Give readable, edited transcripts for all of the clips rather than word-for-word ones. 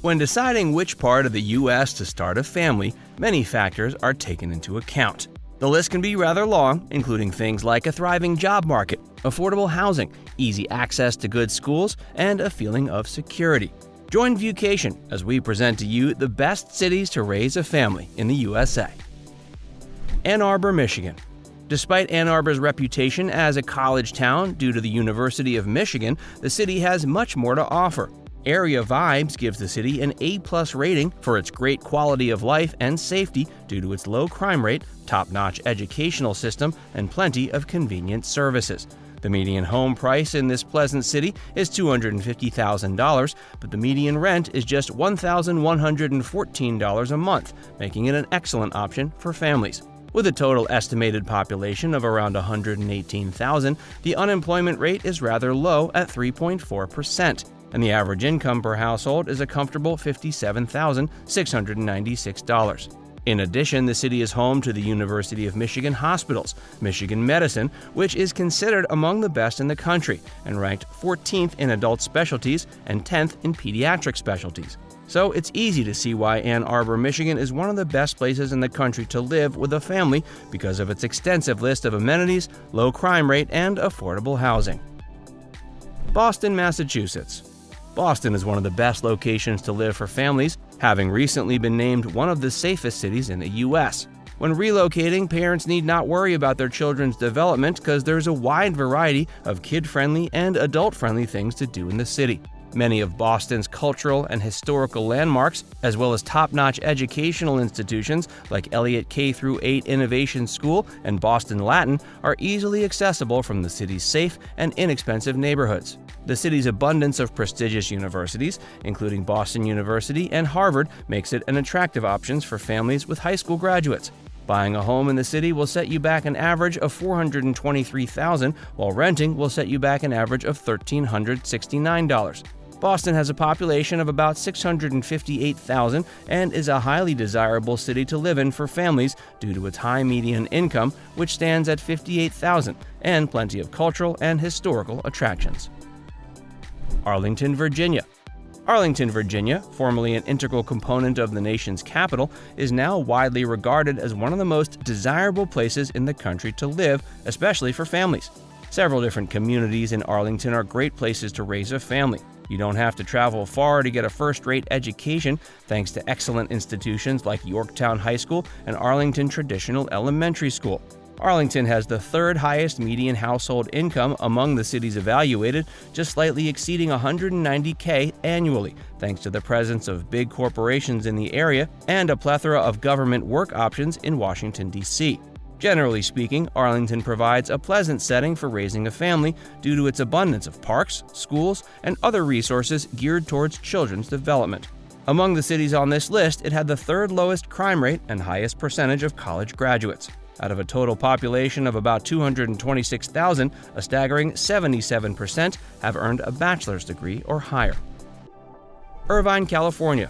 When deciding which part of the U.S. to start a family, many factors are taken into account. The list can be rather long, including things like a thriving job market, affordable housing, easy access to good schools, and a feeling of security. Join Viewcation as we present to you the best cities to raise a family in the USA. Ann Arbor, Michigan. Despite Ann Arbor's reputation as a college town due to the University of Michigan, the city has much more to offer. Area Vibes gives the city an A+ rating for its great quality of life and safety due to its low crime rate, top-notch educational system, and plenty of convenient services. The median home price in this pleasant city is $250,000, but the median rent is just $1,114 a month, making it an excellent option for families. With a total estimated population of around 118,000, the unemployment rate is rather low at 3.4%, and the average income per household is a comfortable $57,696. In addition, the city is home to the University of Michigan Hospitals, Michigan Medicine, which is considered among the best in the country and ranked 14th in adult specialties and 10th in pediatric specialties. So it's easy to see why Ann Arbor, Michigan is one of the best places in the country to live with a family because of its extensive list of amenities, low crime rate, and affordable housing. Boston, Massachusetts. Boston is one of the best locations to live for families, having recently been named one of the safest cities in the U.S. When relocating, parents need not worry about their children's development because there's a wide variety of kid-friendly and adult-friendly things to do in the city. Many of Boston's cultural and historical landmarks, as well as top-notch educational institutions like Elliott K-8 Innovation School and Boston Latin, are easily accessible from the city's safe and inexpensive neighborhoods. The city's abundance of prestigious universities, including Boston University and Harvard, makes it an attractive option for families with high school graduates. Buying a home in the city will set you back an average of $423,000, while renting will set you back an average of $1,369. Boston has a population of about 658,000 and is a highly desirable city to live in for families due to its high median income, which stands at $58,000, and plenty of cultural and historical attractions. Arlington, Virginia. Arlington, Virginia, formerly an integral component of the nation's capital, is now widely regarded as one of the most desirable places in the country to live, especially for families. Several different communities in Arlington are great places to raise a family. You don't have to travel far to get a first-rate education thanks to excellent institutions like Yorktown High School and Arlington Traditional Elementary School. Arlington has the third highest median household income among the cities evaluated, just slightly exceeding $190K annually, thanks to the presence of big corporations in the area and a plethora of government work options in Washington, D.C. Generally speaking, Arlington provides a pleasant setting for raising a family due to its abundance of parks, schools, and other resources geared towards children's development. Among the cities on this list, it had the third lowest crime rate and highest percentage of college graduates. Out of a total population of about 226,000, a staggering 77% have earned a bachelor's degree or higher. Irvine, California.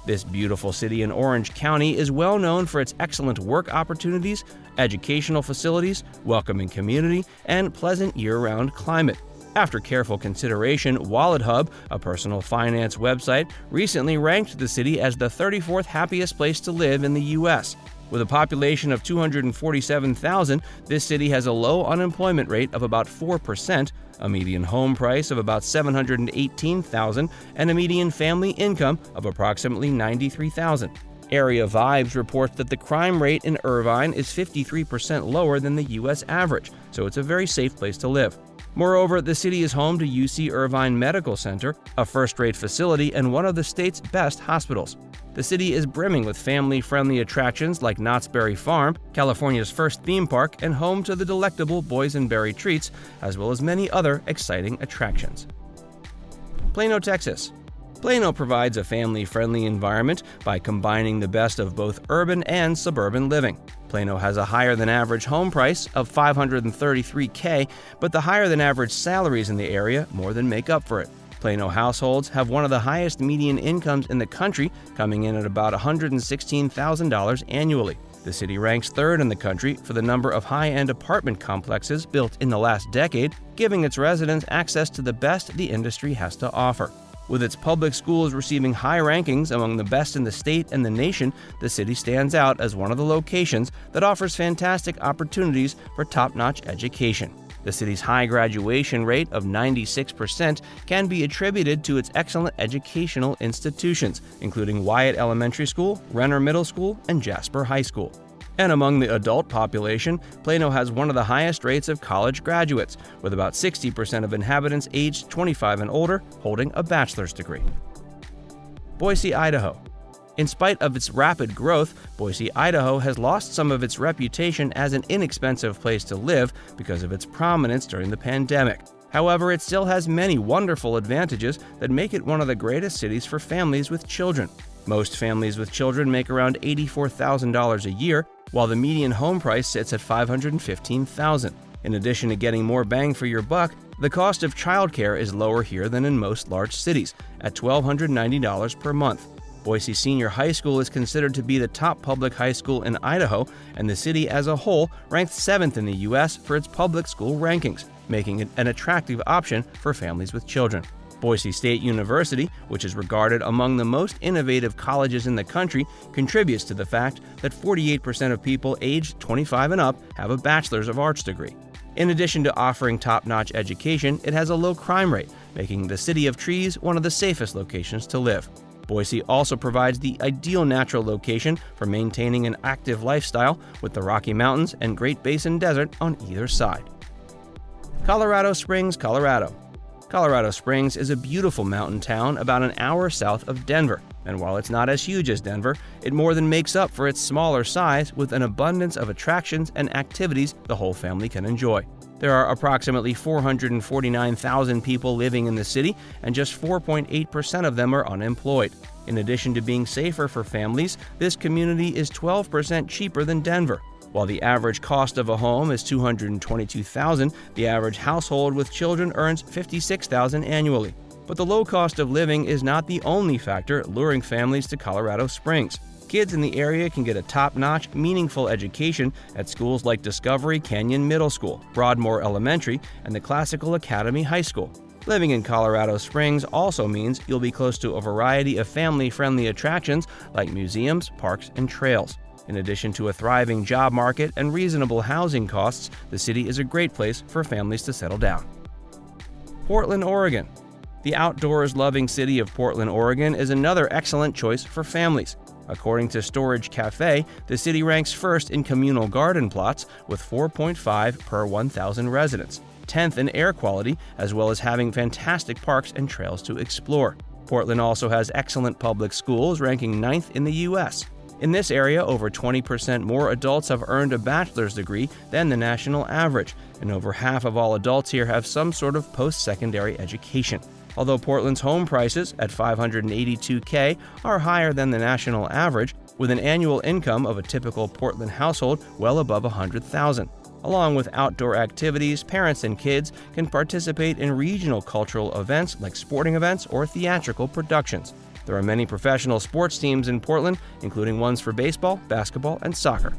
This beautiful city in Orange County is well known for its excellent work opportunities, educational facilities, welcoming community, and pleasant year-round climate. After careful consideration, WalletHub, a personal finance website, recently ranked the city as the 34th happiest place to live in the U.S. With a population of 247,000, this city has a low unemployment rate of about 4%, a median home price of about $718,000, and a median family income of approximately $93,000. Area Vibes reports that the crime rate in Irvine is 53% lower than the U.S. average, so it's a very safe place to live. Moreover, the city is home to UC Irvine Medical Center, a first-rate facility and one of the state's best hospitals. The city is brimming with family-friendly attractions like Knott's Berry Farm, California's first theme park, and home to the delectable boysenberry treats, as well as many other exciting attractions. Plano, Texas. Plano provides a family-friendly environment by combining the best of both urban and suburban living. Plano has a higher-than-average home price of $533K, but the higher-than-average salaries in the area more than make up for it. Plano households have one of the highest median incomes in the country, coming in at about $116,000 annually. The city ranks third in the country for the number of high-end apartment complexes built in the last decade, giving its residents access to the best the industry has to offer. With its public schools receiving high rankings among the best in the state and the nation, the city stands out as one of the locations that offers fantastic opportunities for top-notch education. The city's high graduation rate of 96% can be attributed to its excellent educational institutions, including Wyatt Elementary School, Renner Middle School, and Jasper High School. And among the adult population, Plano has one of the highest rates of college graduates, with about 60% of inhabitants aged 25 and older holding a bachelor's degree. Boise, Idaho. In spite of its rapid growth, Boise, Idaho has lost some of its reputation as an inexpensive place to live because of its prominence during the pandemic. However, it still has many wonderful advantages that make it one of the greatest cities for families with children. Most families with children make around $84,000 a year, while the median home price sits at $515,000. In addition to getting more bang for your buck, the cost of childcare is lower here than in most large cities, at $1,290 per month. Boise Senior High School is considered to be the top public high school in Idaho, and the city as a whole ranked 7th in the U.S. for its public school rankings, making it an attractive option for families with children. Boise State University, which is regarded among the most innovative colleges in the country, contributes to the fact that 48% of people aged 25 and up have a Bachelor's of Arts degree. In addition to offering top-notch education, it has a low crime rate, making the City of Trees one of the safest locations to live. Boise also provides the ideal natural location for maintaining an active lifestyle, with the Rocky Mountains and Great Basin Desert on either side. Colorado Springs, Colorado. Colorado Springs is a beautiful mountain town about an hour south of Denver, and while it's not as huge as Denver, it more than makes up for its smaller size with an abundance of attractions and activities the whole family can enjoy. There are approximately 449,000 people living in the city, and just 4.8% of them are unemployed. In addition to being safer for families, this community is 12% cheaper than Denver. While the average cost of a home is $222,000, the average household with children earns $56,000 annually. But the low cost of living is not the only factor luring families to Colorado Springs. Kids in the area can get a top-notch, meaningful education at schools like Discovery Canyon Middle School, Broadmoor Elementary, and the Classical Academy High School. Living in Colorado Springs also means you'll be close to a variety of family-friendly attractions like museums, parks, and trails. In addition to a thriving job market and reasonable housing costs, the city is a great place for families to settle down. Portland, Oregon. The outdoors-loving city of Portland, Oregon is another excellent choice for families. According to Storage Cafe, the city ranks first in communal garden plots with 4.5 per 1,000 residents, 10th in air quality, as well as having fantastic parks and trails to explore. Portland also has excellent public schools, ranking 9th in the U.S. In this area, over 20% more adults have earned a bachelor's degree than the national average, and over half of all adults here have some sort of post-secondary education. Although Portland's home prices at $582K are higher than the national average, with an annual income of a typical Portland household well above $100,000. Along with outdoor activities, parents and kids can participate in regional cultural events like sporting events or theatrical productions. There are many professional sports teams in Portland, including ones for baseball, basketball, and soccer.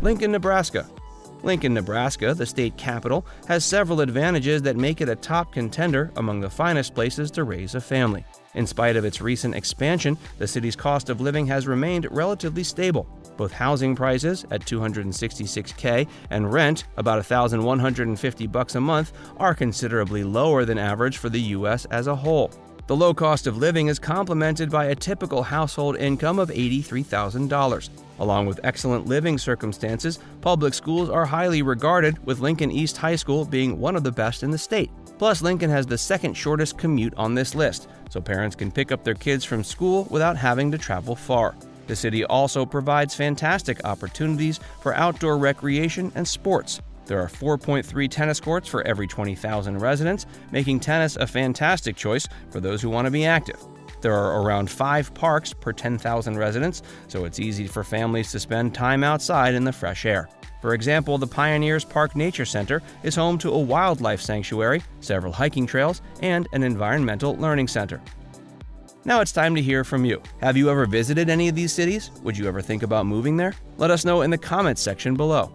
Lincoln, Nebraska. Lincoln, Nebraska, the state capital, has several advantages that make it a top contender among the finest places to raise a family. In spite of its recent expansion, the city's cost of living has remained relatively stable. Both housing prices at $266K and rent, about $1,150 a month, are considerably lower than average for the U.S. as a whole. The low cost of living is complemented by a typical household income of $83,000. Along with excellent living circumstances, public schools are highly regarded, with Lincoln East High School being one of the best in the state. Plus, Lincoln has the second shortest commute on this list, so parents can pick up their kids from school without having to travel far. The city also provides fantastic opportunities for outdoor recreation and sports. There are 4.3 tennis courts for every 20,000 residents, making tennis a fantastic choice for those who want to be active. There are around 5 parks per 10,000 residents, so it's easy for families to spend time outside in the fresh air. For example, the Pioneers Park Nature Center is home to a wildlife sanctuary, several hiking trails, and an environmental learning center. Now it's time to hear from you. Have you ever visited any of these cities? Would you ever think about moving there? Let us know in the comments section below.